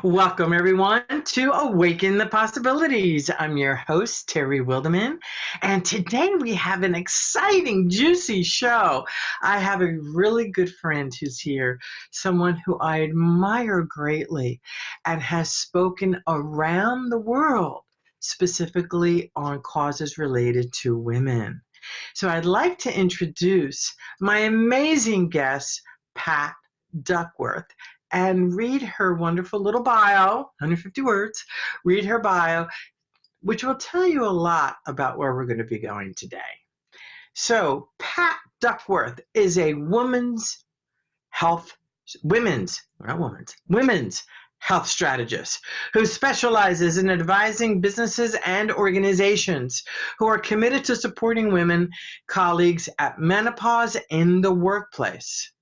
Welcome, everyone, to Awaken the Possibilities. I'm your host, Terry Wildemann, and today we have an exciting, juicy show. I have a really good friend who's here, someone who I admire greatly and has spoken around the world, specifically on causes related to women. So I'd like to introduce my amazing guest, Pat Duckworth, and read her wonderful little bio, 150 words, read her bio, which will tell you a lot about where we're going to be going today. So, Pat Duckworth is a women's health strategist who specializes in advising businesses and organizations who are committed to supporting women colleagues at menopause in the workplace.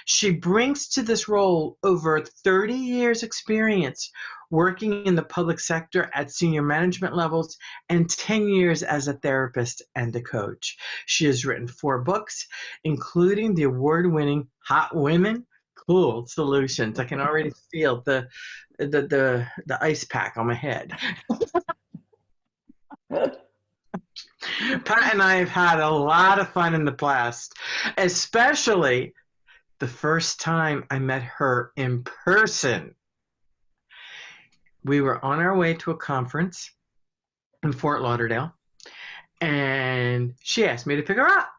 She brings to this role over 30 years experience working in the public sector at senior management levels and 10 years as a therapist and a coach. She has written 4 books, including the award-winning Hot Women Cool Solutions. I can already feel the ice pack on my head. Pat and I have had a lot of fun in the past, especially the first time I met her in person. We were on our way to a conference in Fort Lauderdale, and she asked me to pick her up.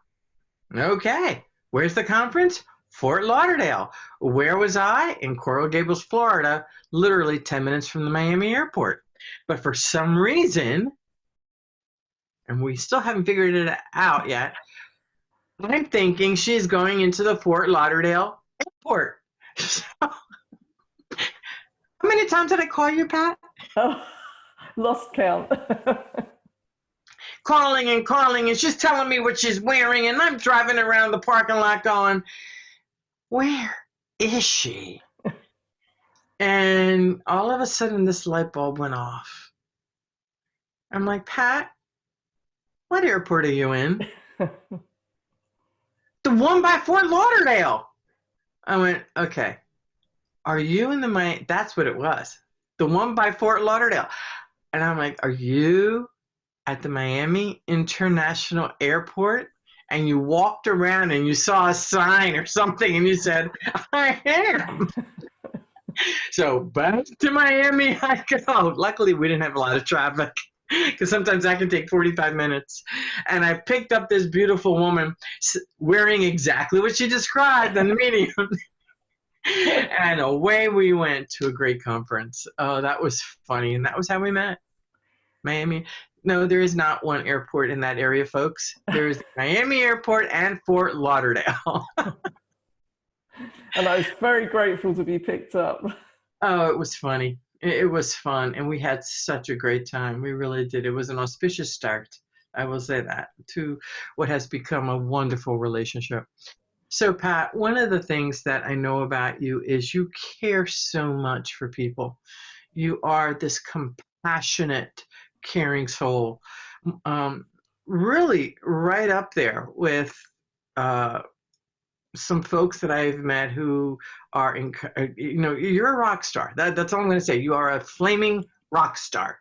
Okay, where's the conference? Fort Lauderdale. Where was I? In Coral Gables, Florida, literally 10 minutes from the Miami airport. But for some reason, and we still haven't figured it out yet, I'm thinking she's going into the Fort Lauderdale airport. So, how many times did I call you, Pat? Oh, lost count. Calling, and she's telling me what she's wearing, and I'm driving around the parking lot going, where is she? And all of a sudden, this light bulb went off. I'm like, Pat, what airport are you in? The one by Fort Lauderdale. I went, okay. Are you in the Miami? That's what it was. The one by Fort Lauderdale. And I'm like, are you at the Miami International Airport? And you walked around and you saw a sign or something and you said, I am. So back to Miami I go. Luckily, we didn't have a lot of traffic, because sometimes that can take 45 minutes. And I picked up this beautiful woman wearing exactly what she described in the meeting. And away we went to a great conference. Oh, that was funny. And that was how we met. Miami. No, there is not one airport in that area, folks. There is Miami Airport and Fort Lauderdale. And I was very grateful to be picked up. Oh, it was funny. It was fun, and we had such a great time. We really did. It was an auspicious start, I will say that, to what has become a wonderful relationship. So, Pat, one of the things that I know about you is you care so much for people. You are this compassionate, caring soul, really right up there with some folks that I've met who are, you're a rock star. That's all I'm going to say. You are a flaming rock star.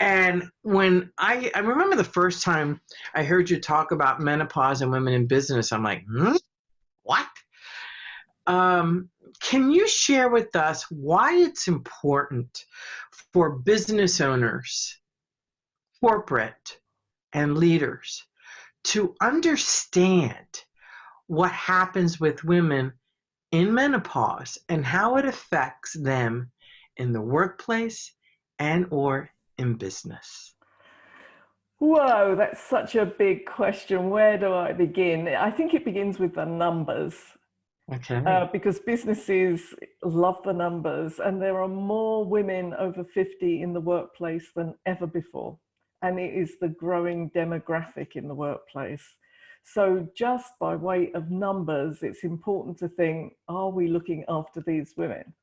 And when I remember the first time I heard you talk about menopause and women in business, I'm like, what? Can you share with us why it's important for business owners, corporate, and leaders to understand what happens with women in menopause and how it affects them in the workplace and or in business? Whoa, that's such a big question. Where do I begin? I think it begins with the numbers. Okay. Because businesses love the numbers, and there are more women over 50 in the workplace than ever before. And it is the growing demographic in the workplace. So just by way of numbers, it's important to think, are we looking after these women?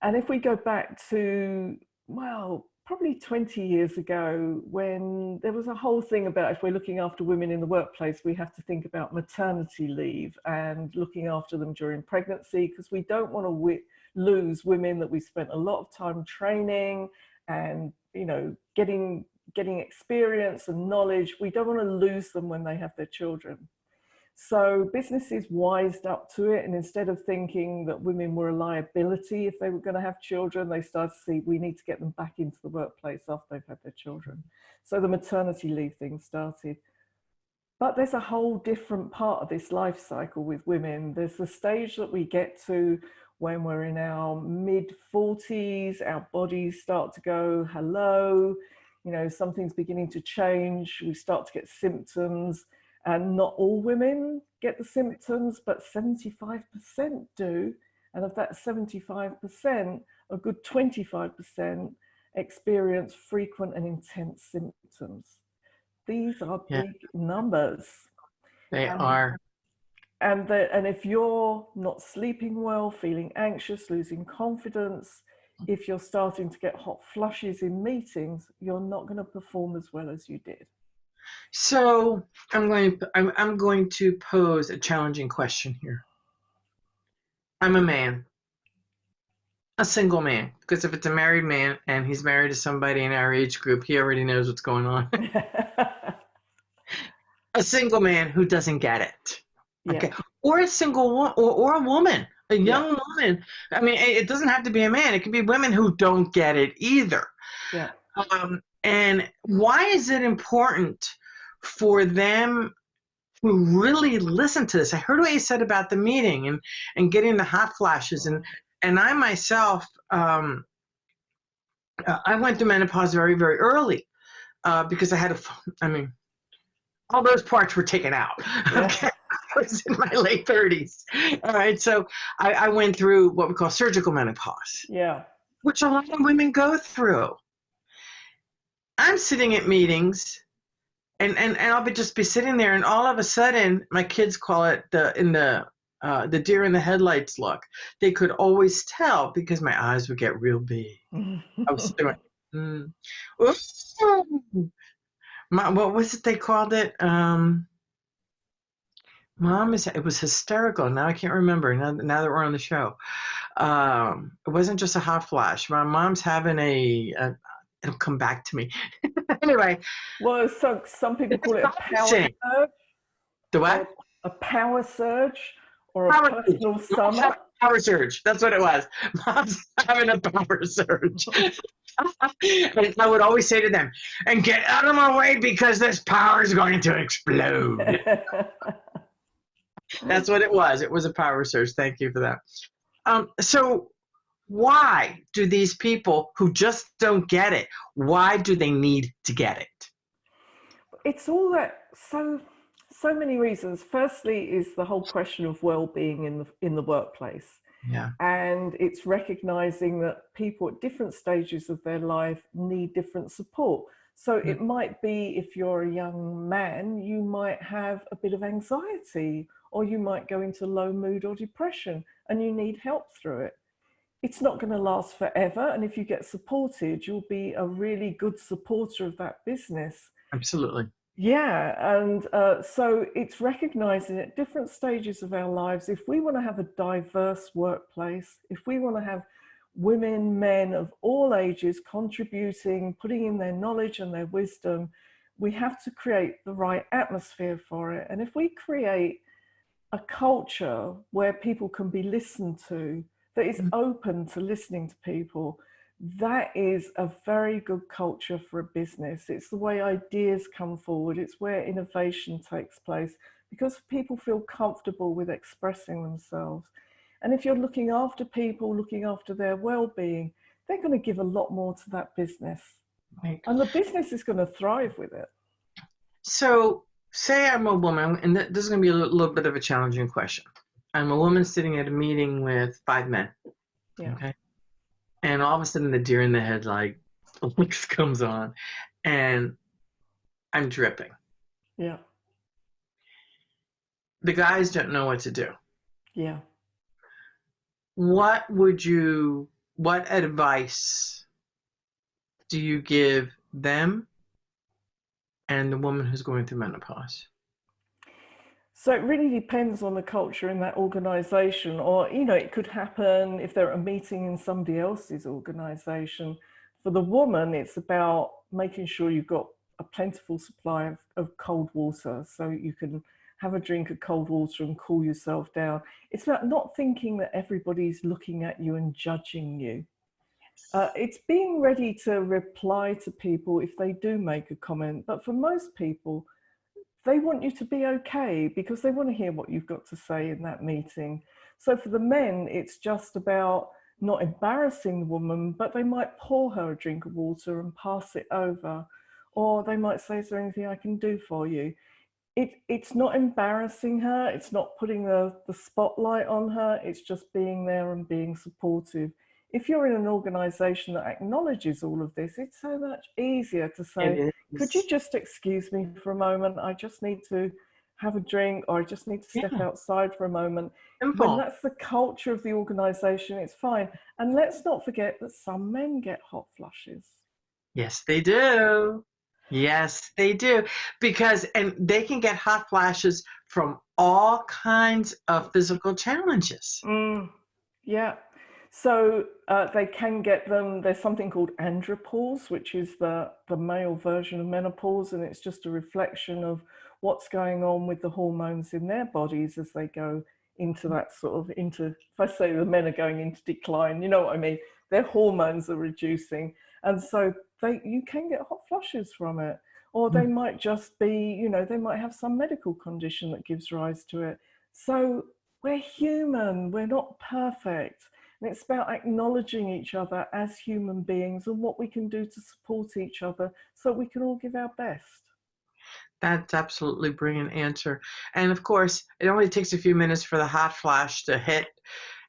And if we go back to, well, probably 20 years ago, when there was a whole thing about if we're looking after women in the workplace, we have to think about maternity leave and looking after them during pregnancy, because we don't want to lose women that we spent a lot of time training and, you know, getting experience and knowledge. We don't want to lose them when they have their children. So businesses wised up to it, and instead of thinking that women were a liability if they were going to have children, they started to see we need to get them back into the workplace after they've had their children. So the maternity leave thing started. But there's a whole different part of this life cycle with women. There's the stage that we get to when we're in our mid-40s, our bodies start to go, hello, you know, something's beginning to change. We start to get symptoms, and not all women get the symptoms, but 75% do. And of that 75%, a good 25% experience frequent and intense symptoms. These are big numbers. They are. And if you're not sleeping well, feeling anxious, losing confidence, if you're starting to get hot flushes in meetings, you're not going to perform as well as you did. So I'm going to pose a challenging question here. I'm a man, a single man, because if it's a married man and he's married to somebody in our age group, he already knows what's going on. A single man who doesn't get it. Okay. Yeah. Or a single woman, or a woman, a young woman. I mean, it doesn't have to be a man. It can be women who don't get it either. Yeah. And why is it important for them to really listen to this? I heard what you said about the meeting and getting the hot flashes. And I myself, I went through menopause very, very early because I had all those parts were taken out. Yeah. Okay. I was in my late 30s. All right. So I went through what we call surgical menopause. Yeah. Which a lot of women go through. I'm sitting at meetings and I'll just be sitting there, and all of a sudden, my kids call it the deer in the headlights look. They could always tell because my eyes would get real big. I was doing, what was it they called it? It was hysterical. Now I can't remember. Now that we're on the show, it wasn't just a hot flash. My mom's having it'll come back to me. Anyway. Well, so some people call it a power surge. The what? A power surge or a personal summer. Power surge. That's what it was. Mom's having a power surge. And I would always say to them, and get out of my way because this power is going to explode. That's what it was. It was a power surge. Thank you for that. So why do these people who just don't get it, why do they need to get it? It's all that, so many reasons. Firstly is the whole question of well-being in the workplace. Yeah. And it's recognizing that people at different stages of their life need different support. So it might be, if you're a young man, you might have a bit of anxiety, or you might go into low mood or depression and you need help through it. It's not going to last forever. And if you get supported, you'll be a really good supporter of that business. Absolutely. Yeah. And so it's recognizing at different stages of our lives, if we want to have a diverse workplace, if we want to have women, men of all ages contributing, putting in their knowledge and their wisdom, we have to create the right atmosphere for it. And if we create a culture where people can be listened to, that is open to listening to people, that is a very good culture for a business. It's the way ideas come forward. It's where innovation takes place, because people feel comfortable with expressing themselves. And if you're looking after people, looking after their well-being, they're going to give a lot more to that business. Right. And the business is going to thrive with it. So say I'm a woman, and this is going to be a little bit of a challenging question. I'm a woman sitting at a meeting with 5 men. Yeah. Okay. And all of a sudden the deer in the headlight comes on and I'm dripping. Yeah. The guys don't know what to do. Yeah. What advice do you give them and the woman who's going through menopause? So it really depends on the culture in that organization, or, it could happen if they're at a meeting in somebody else's organization. For the woman, it's about making sure you've got a plentiful supply of cold water so you can have a drink of cold water and cool yourself down. It's about not thinking that everybody's looking at you and judging you. It's being ready to reply to people if they do make a comment. But for most people, they want you to be okay because they want to hear what you've got to say in that meeting. So for the men, it's just about not embarrassing the woman, but they might pour her a drink of water and pass it over. Or they might say, is there anything I can do for you? It's not embarrassing her. It's not putting the spotlight on her. It's just being there and being supportive. If you're in an organization that acknowledges all of this, it's so much easier to say, could you just excuse me for a moment? I just need to have a drink, or I just need to step outside for a moment. Simple. When that's the culture of the organization, it's fine. And let's not forget that some men get hot flushes. Yes, they do. Yes, they do. And they can get hot flashes from all kinds of physical challenges. Yeah. So they can get them. There's something called andropause, which is the male version of menopause, and it's just a reflection of what's going on with the hormones in their bodies as they go into that if I say the men are going into decline, you know what I mean? Their hormones are reducing, and so you can get hot flushes from it. Or they might just be, they might have some medical condition that gives rise to it. So we're human, we're not perfect. And it's about acknowledging each other as human beings and what we can do to support each other so we can all give our best. That's absolutely brilliant answer. And of course, it only takes a few minutes for the hot flash to hit.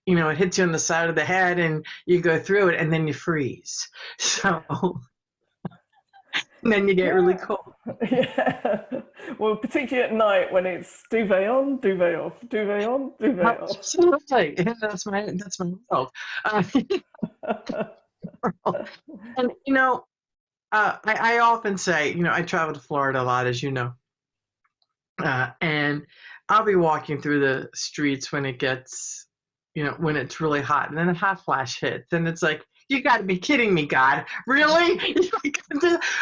It hits you on the side of the head and you go through it and then you freeze. So and then you get really cold. Yeah. Well, particularly at night when it's duvet on, duvet off, duvet on, duvet off. Absolutely. That's my world. And I often say, I travel to Florida a lot, as you know, and I'll be walking through the streets when it gets, when it's really hot, and then a hot flash hits, and it's like, you got to be kidding me, God, really?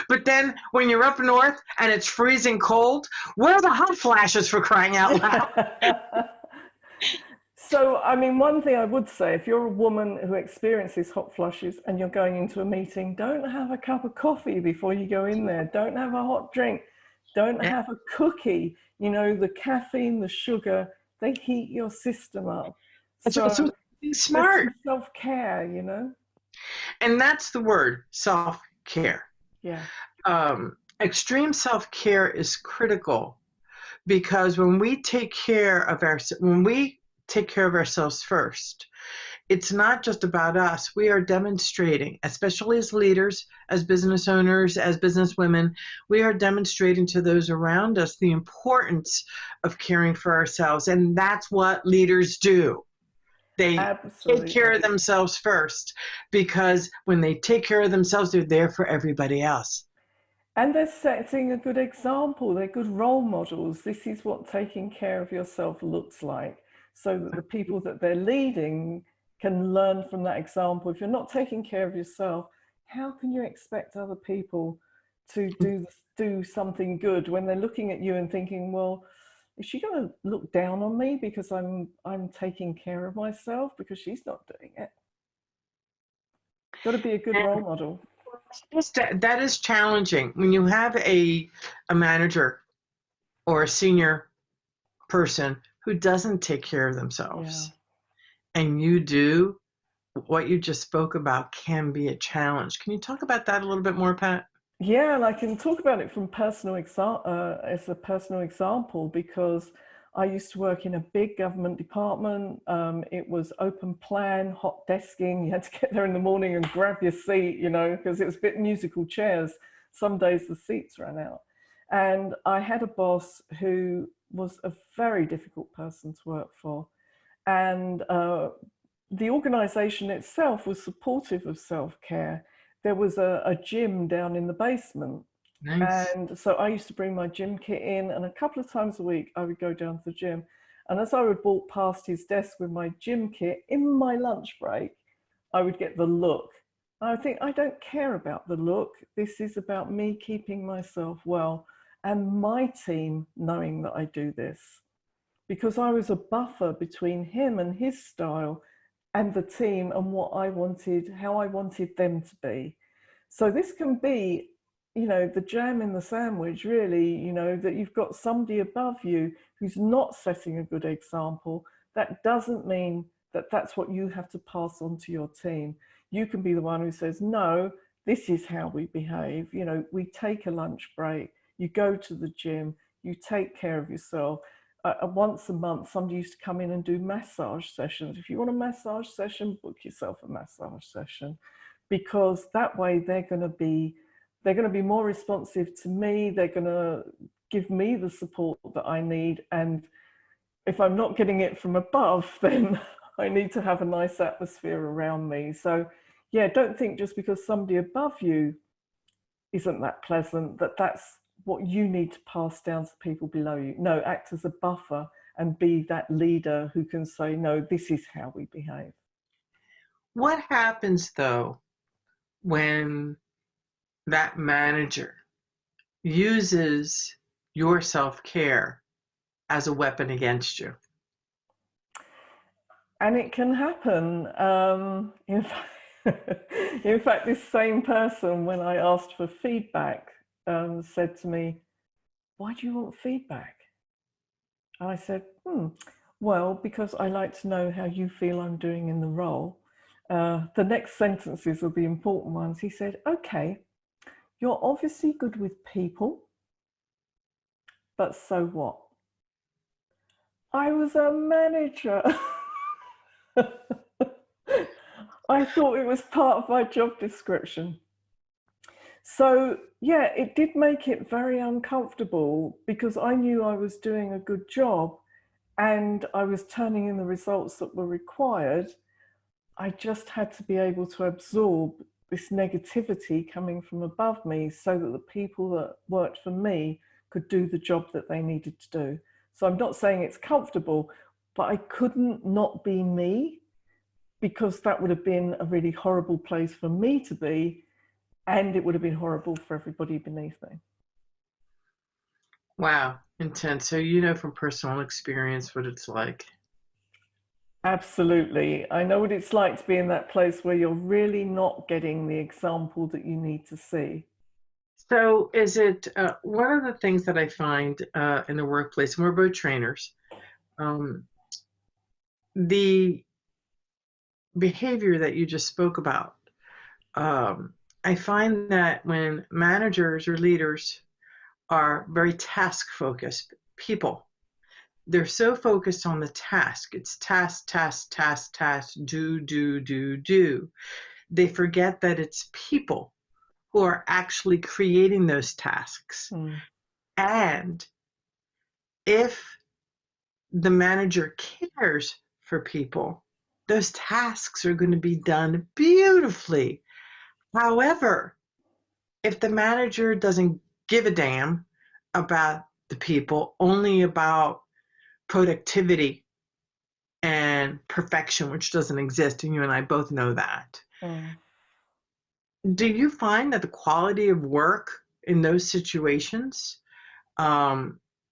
But then when you're up north and it's freezing cold, where are the hot flashes, for crying out loud? So, one thing I would say, if you're a woman who experiences hot flushes and you're going into a meeting, don't have a cup of coffee before you go in there. Don't have a hot drink. Don't have a cookie. The caffeine, the sugar, they heat your system up. So be smart. Self-care, And that's the word, self-care. Yeah. Extreme self-care is critical because when we take care of ourselves first, it's not just about us. We are demonstrating, especially as leaders, as business owners, as business women, we are demonstrating to those around us the importance of caring for ourselves. And that's what leaders do. They take care of themselves first, because when they take care of themselves, they're there for everybody else. And they're setting a good example. They're good role models. This is what taking care of yourself looks like, so that the people that they're leading can learn from that example. If you're not taking care of yourself, how can you expect other people to do something good when they're looking at you and thinking, well, is she going to look down on me because I'm taking care of myself, because she's not doing it? Got to be a good role model. That is challenging when you have a manager or a senior person who doesn't take care of themselves. Yeah. And you do what you just spoke about can be a challenge. Can you talk about that a little bit more, Pat? Yeah, and I can talk about it from as a personal example, because I used to work in a big government department. It was open plan, hot desking. You had to get there in the morning and grab your seat, because it was a bit musical chairs. Some days the seats ran out. And I had a boss who was a very difficult person to work for. And the organization itself was supportive of self-care. There was a gym down in the basement. Nice. And so I used to bring my gym kit in, and a couple of times a week I would go down to the gym. And as I would walk past his desk with my gym kit in my lunch break, I would get the look. And I think, I don't care about the look. This is about me keeping myself well and my team knowing that I do this. Because I was a buffer between him and his style and the team and what I wanted, how I wanted them to be. So this can be, the jam in the sandwich, really, that you've got somebody above you who's not setting a good example. That doesn't mean that that's what you have to pass on to your team. You can be the one who says, no, this is how we behave. We take a lunch break, you go to the gym, you take care of yourself. Once a month, somebody used to come in and do massage sessions. If you want a massage session, book yourself a massage session, because that way they're going to be more responsive to me. They're going to give me the support that I need. And if I'm not getting it from above, then I need to have a nice atmosphere around me. So yeah, don't think just because somebody above you isn't that pleasant, that's what you need to pass down to people below you. No, act as a buffer and be that leader who can say, no, this is how we behave. What happens though when that manager uses your self-care as a weapon against you? And it can happen. In fact, this same person, when I asked for feedback, said to me, why do you want feedback? And I said, well, because I like to know how you feel I'm doing in the role. The next sentences are the important ones. He said, okay, you're obviously good with people, but so what? I was a manager. I thought it was part of my job description. So yeah, it did make it very uncomfortable because I knew I was doing a good job and I was turning in the results that were required. I just had to be able to absorb this negativity coming from above me so that the people that worked for me could do the job that they needed to do. So I'm not saying it's comfortable, but I couldn't not be me, because that would have been a really horrible place for me to be, and it would have been horrible for everybody beneath me. Wow, intense. So you know from personal experience what it's like. Absolutely. I know what it's like to be in that place where you're really not getting the example that you need to see. So is it one of the things that I find in the workplace, and we're both trainers, the behavior that you just spoke about, I find that when managers or leaders are very task focused people, they're so focused on the task. It's task, task, task, task, do, do, do, do. They forget that it's people who are actually creating those tasks. And if the manager cares for people, those tasks are going to be done beautifully. However, if the manager doesn't give a damn about the people, only about productivity and perfection, which doesn't exist, and you and I both know that. Do you find that the quality of work in those situations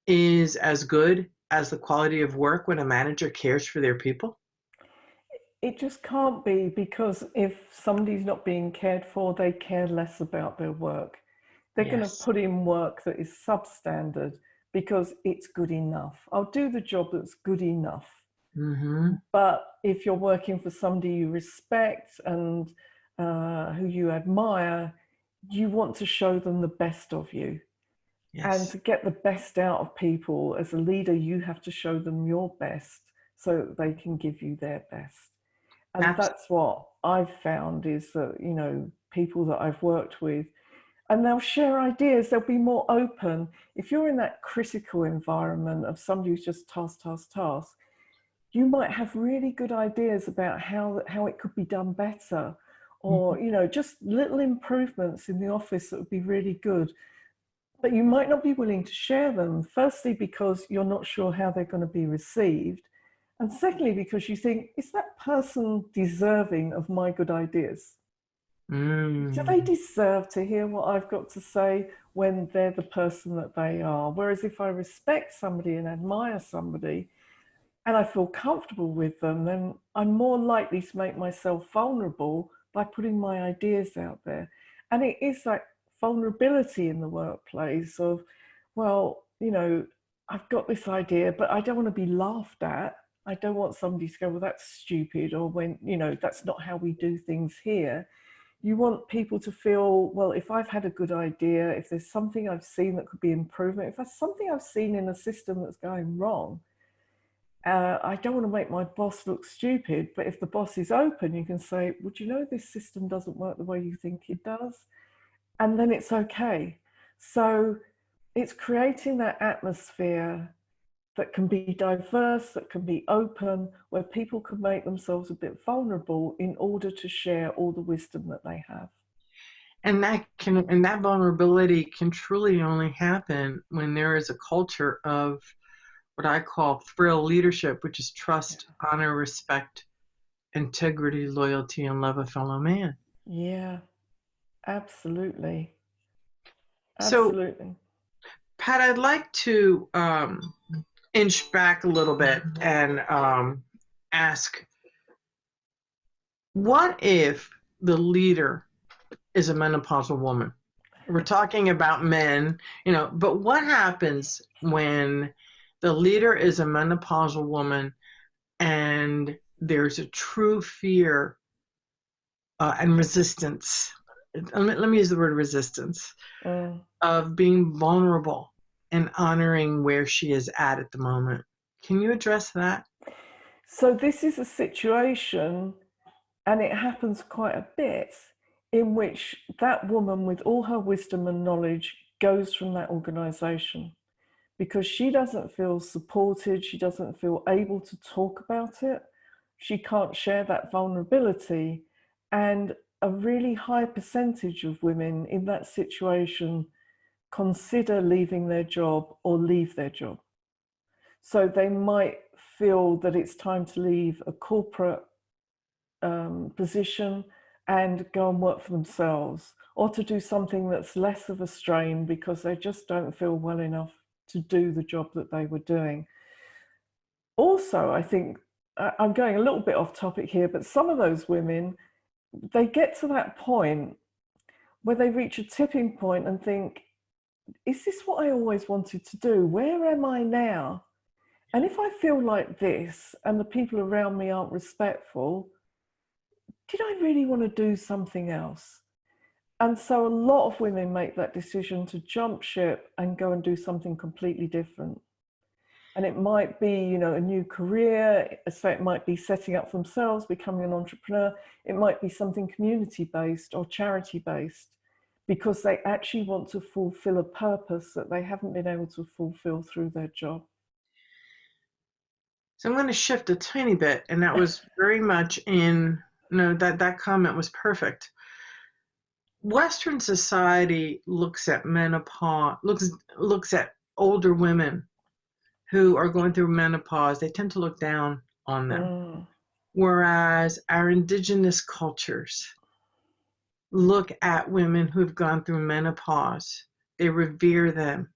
is as good as the quality of work when a manager cares for their people? It just can't be, because if somebody's not being cared for, they care less about their work. They're going to put in work that is substandard because it's good enough. I'll do the job that's good enough. But if you're working for somebody you respect and who you admire, you want to show them the best of you. And to get the best out of people, as a leader, you have to show them your best so that they can give you their best. And that's what I've found, is that, people that I've worked with, and they'll share ideas, they'll be more open. If you're in that critical environment of somebody who's just task, task, task, you might have really good ideas about how it could be done better, or, just little improvements in the office that would be really good. but you might not be willing to share them. Firstly, because you're not sure how they're going to be received. And secondly, because you think, is that person deserving of my good ideas? Do they deserve to hear what I've got to say when they're the person that they are? Whereas if I respect somebody and admire somebody and I feel comfortable with them, then I'm more likely to make myself vulnerable by putting my ideas out there. And it is that vulnerability in the workplace of, well, you know, I've got this idea, but I don't want to be laughed at. I don't want somebody to go, well, that's stupid, or when, you know, that's not how we do things here. You want people to feel, well, if I've had a good idea, if there's something I've seen that could be improvement, if there's something I've seen in a system that's going wrong, I don't want to make my boss look stupid, but if the boss is open, you can say, would you know this system doesn't work the way you think it does? And then it's okay. So it's creating that atmosphere that can be diverse, that can be open, where people can make themselves a bit vulnerable in order to share all the wisdom that they have. And that vulnerability can truly only happen when there is a culture of what I call thrill leadership, which is trust, honor, respect, integrity, loyalty, and love of fellow man. Yeah, absolutely. So, Absolutely. Pat, I'd like to inch back a little bit and ask, what if the leader is a menopausal woman? We're talking about men, but what happens when the leader is a menopausal woman and there's a true fear and resistance? Let me use the word resistance, of being vulnerable and honoring where she is at the moment. Can you address that? So this is a situation, and it happens quite a bit, in which that woman with all her wisdom and knowledge goes from that organization because she doesn't feel supported, she doesn't feel able to talk about it, she can't share that vulnerability, and a really high percentage of women in that situation consider leaving their job or leave their job. So they might feel that it's time to leave a corporate position and go and work for themselves, or to do something that's less of a strain because they just don't feel well enough to do the job that they were doing. Also, I think, I'm going a little bit off topic here, but some of those women, they get to that point where they reach a tipping point and think, is this what I always wanted to do? Where am I now? And if I feel like this and the people around me aren't respectful, did I really want to do something else? And so a lot of women make that decision to jump ship and go and do something completely different. And it might be, a new career. So it might be setting up for themselves, becoming an entrepreneur. It might be something community-based or charity-based, because they actually want to fulfill a purpose that they haven't been able to fulfill through their job. So I'm going to shift a tiny bit, and that was very much that comment was perfect. Western society looks at menopause, looks at older women who are going through menopause. They tend to look down on them. Whereas our indigenous cultures look at women who've gone through menopause. They revere them,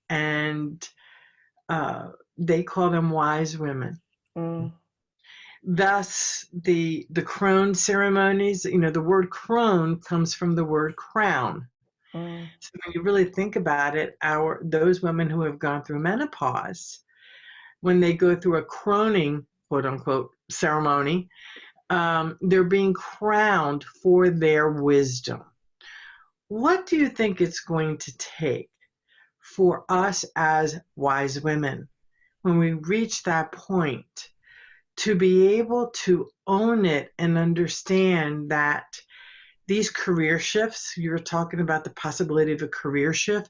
and they call them wise women. Thus, the crone ceremonies, the word crone comes from the word crown. So when you really think about it, those women who have gone through menopause, when they go through a croning, quote unquote, ceremony, they're being crowned for their wisdom. What do you think it's going to take for us as wise women, when we reach that point, to be able to own it and understand that these career shifts, you were talking about the possibility of a career shift,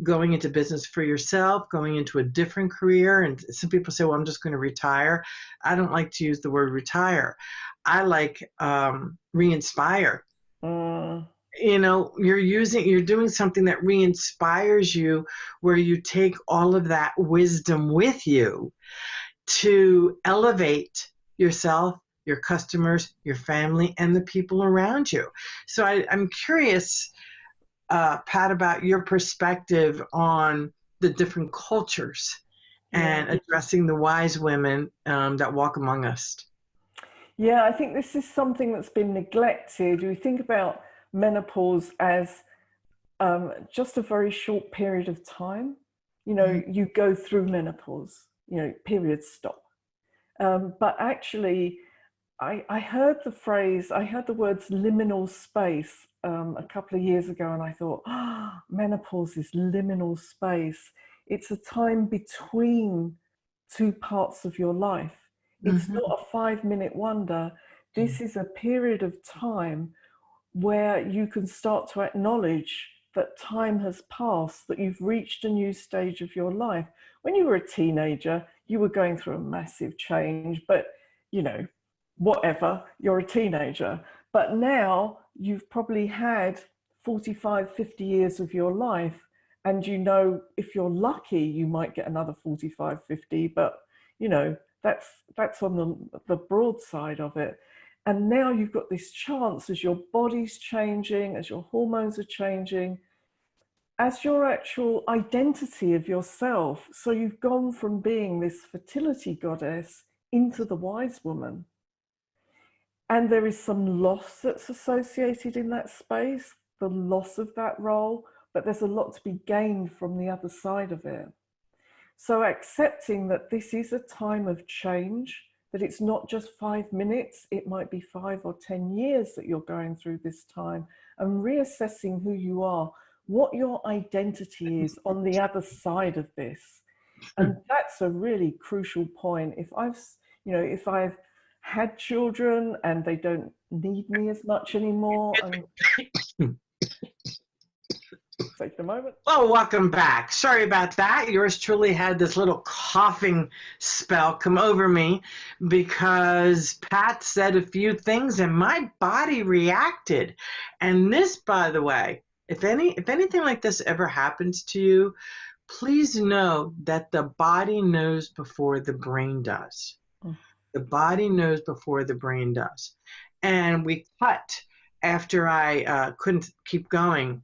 going into business for yourself, going into a different career. And some people say, well, I'm just going to retire. I don't like to use the word retire. I like re-inspire. you're doing something that re-inspires you, where you take all of that wisdom with you to elevate yourself, your customers, your family, and the people around you. So I'm curious, Pat, about your perspective on the different cultures and addressing the wise women that walk among us. Yeah, I think this is something that's been neglected. We think about menopause as just a very short period of time. You go through menopause, periods stop. But actually, I heard the words liminal space a couple of years ago, and I thought, menopause is liminal space. It's a time between two parts of your life. It's not a 5-minute wonder. This is a period of time where you can start to acknowledge that time has passed, that you've reached a new stage of your life. When you were a teenager, you were going through a massive change, but whatever, you're a teenager. But now you've probably had 45, 50 years of your life, and if you're lucky, you might get another 45, 50, but that's on the broad side of it. And now you've got this chance, as your body's changing, as your hormones are changing, as your actual identity of yourself. So you've gone from being this fertility goddess into the wise woman. And there is some loss that's associated in that space, the loss of that role, but there's a lot to be gained from the other side of it. So accepting that this is a time of change, that it's not just 5 minutes, it might be 5 or 10 years that you're going through this time, and reassessing who you are, what your identity is on the other side of this. And that's a really crucial point. If I've had children and they don't need me as much anymore, take a moment. Oh, welcome back. Sorry about that. Yours truly had this little coughing spell come over me because Pat said a few things and my body reacted. And this, by the way, if anything like this ever happens to you, please know that the body knows before the brain does. The body knows before the brain does. And we cut after I couldn't keep going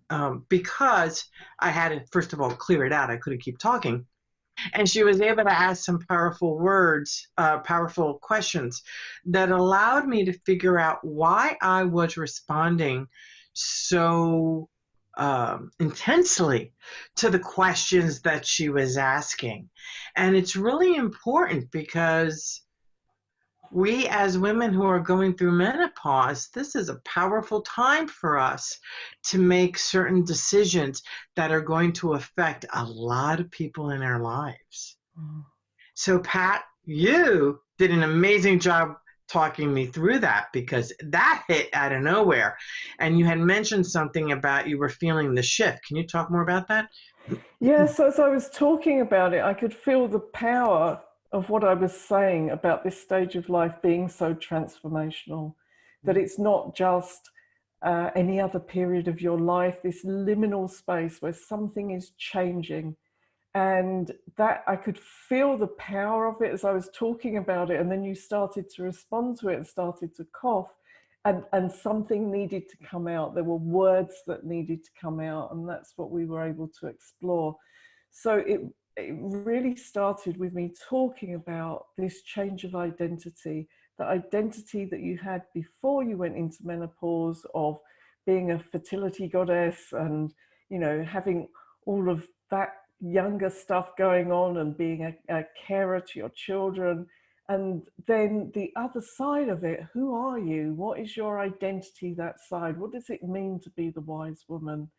because I had to, first of all, clear it out. I couldn't keep talking. And she was able to ask some powerful words, powerful questions that allowed me to figure out why I was responding so intensely to the questions that she was asking. And it's really important because we as women who are going through menopause, this is a powerful time for us to make certain decisions that are going to affect a lot of people in our lives. So Pat, you did an amazing job talking me through that because that hit out of nowhere. And you had mentioned something about you were feeling the shift. Can you talk more about that? Yeah, so as I was talking about it, I could feel the power of what I was saying about this stage of life being so transformational, that it's not just any other period of your life, this liminal space where something is changing. And that I could feel the power of it as I was talking about it. And then you started to respond to it and started to cough, and something needed to come out. There were words that needed to come out, and that's what we were able to explore. So it really started with me talking about this change of identity, the identity that you had before you went into menopause of being a fertility goddess and, having all of that younger stuff going on and being a carer to your children. And then the other side of it, who are you? What is your identity, that side? What does it mean to be the wise woman?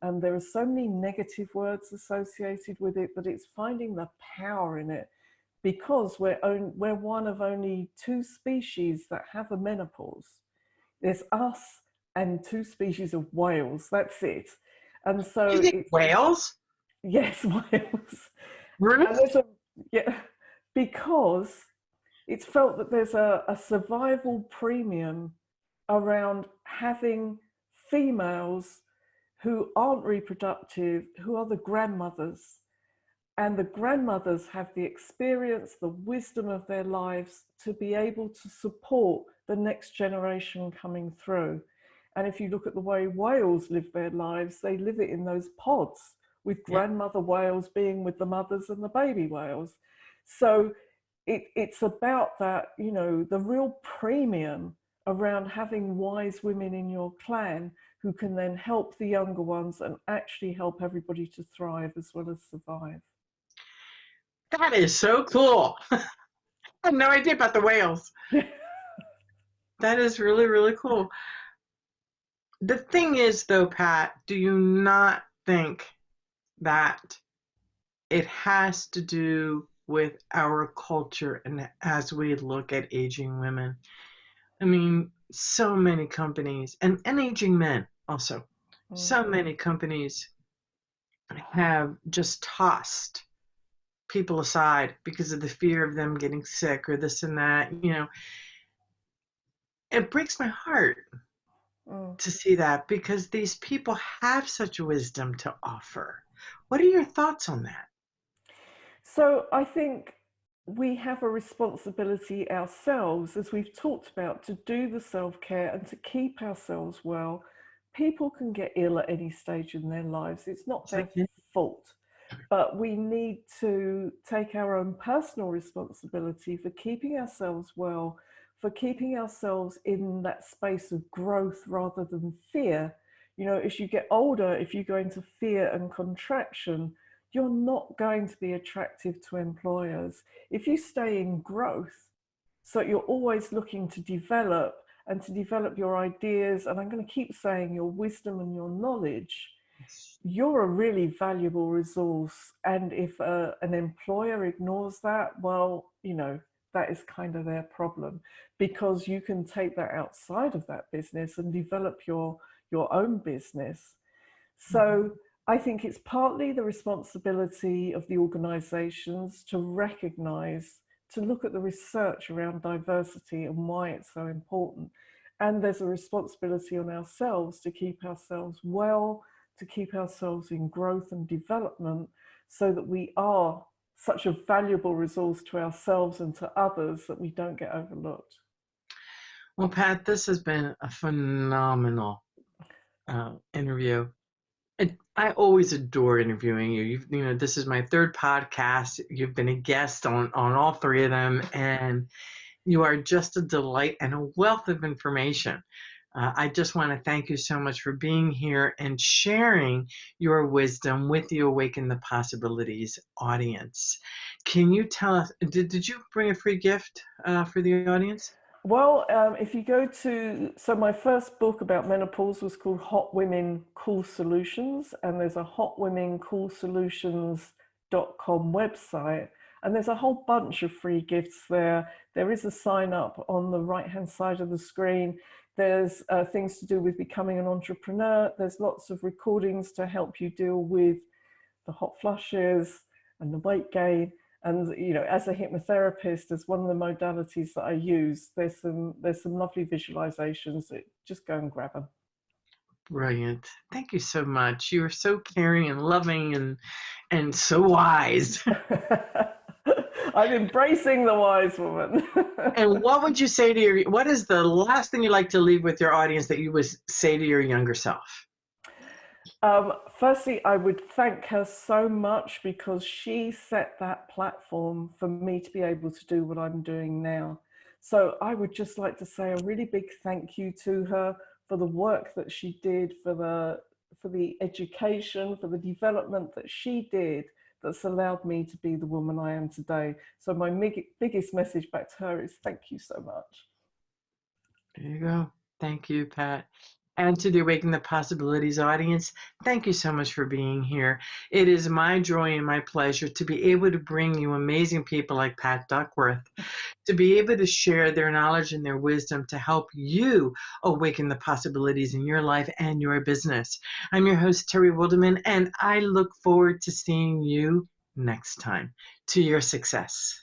And there are so many negative words associated with it, but it's finding the power in it, because we're one of only 2 species that have a menopause. There's us and 2 species of whales. That's it. And so it's whales? Yes, whales. Really? And because it's felt that there's a survival premium around having females who aren't reproductive, who are the grandmothers. And the grandmothers have the experience, the wisdom of their lives to be able to support the next generation coming through. And if you look at the way whales live their lives, they live it in those pods, with grandmother whales being with the mothers and the baby whales. So it's about that, you know, the real premium around having wise women in your clan who can then help the younger ones and actually help everybody to thrive as well as survive. That is so cool. I had no idea about the whales. That is really, really cool. The thing is, though, Pat, do you not think that it has to do with our culture and as we look at aging women? I mean, so many companies, and aging men also, so many companies have just tossed people aside because of the fear of them getting sick or this and that. You know, it breaks my heart to see that, because these people have such wisdom to offer. What are your thoughts on that? So I think we have a responsibility ourselves, as we've talked about, to do the self-care and to keep ourselves well. People can get ill at any stage in their lives. It's not their fault. But we need to take our own personal responsibility for keeping ourselves well, for keeping ourselves in that space of growth rather than fear. You know, as you get older, if you go into fear and contraction, you're not going to be attractive to employers. If you stay in growth, so you're always looking to develop and to develop your ideas, and I'm going to keep saying your wisdom and your knowledge, you're a really valuable resource. And if an employer ignores that, well, you know, that is kind of their problem, because you can take that outside of that business and develop your own business. So I think it's partly the responsibility of the organizations to recognize, to look at the research around diversity and why it's so important. And there's a responsibility on ourselves to keep ourselves well, to keep ourselves in growth and development, so that we are such a valuable resource to ourselves and to others that we don't get overlooked. Well, Pat, this has been a phenomenal interview. I always adore interviewing you. You know, this is my third podcast. You've been a guest on all three of them, and you are just a delight and a wealth of information. I just want to thank you so much for being here and sharing your wisdom with the Awaken the Possibilities audience. Can you tell us, did you bring a free gift for the audience? Well, if you go to, so my first book about menopause was called Hot Women Cool Solutions, and there's a hotwomencoolsolutions.com website, and there's a whole bunch of free gifts there. There is a sign up on the right-hand side of the screen. There's things to do with becoming an entrepreneur. There's lots of recordings to help you deal with the hot flushes and the weight gain. And, you know, as a hypnotherapist, as one of the modalities that I use, there's some lovely visualizations that just go and grab them. Brilliant. Thank you so much. You are so caring and loving and so wise. I'm embracing the wise woman. And what would you say to what is the last thing you'd like to leave with your audience that you would say to your younger self? Firstly, I would thank her so much, because she set that platform for me to be able to do what I'm doing now. So I would just like to say a really big thank you to her for the work that she did, for the education, for the development that she did, that's allowed me to be the woman I am today. So my biggest message back to her is thank you so much. There you go. Thank you, Pat. And to the Awaken the Possibilities audience, thank you so much for being here. It is my joy and my pleasure to be able to bring you amazing people like Pat Duckworth, to be able to share their knowledge and their wisdom to help you awaken the possibilities in your life and your business. I'm your host, Terry Wildemann, and I look forward to seeing you next time. To your success.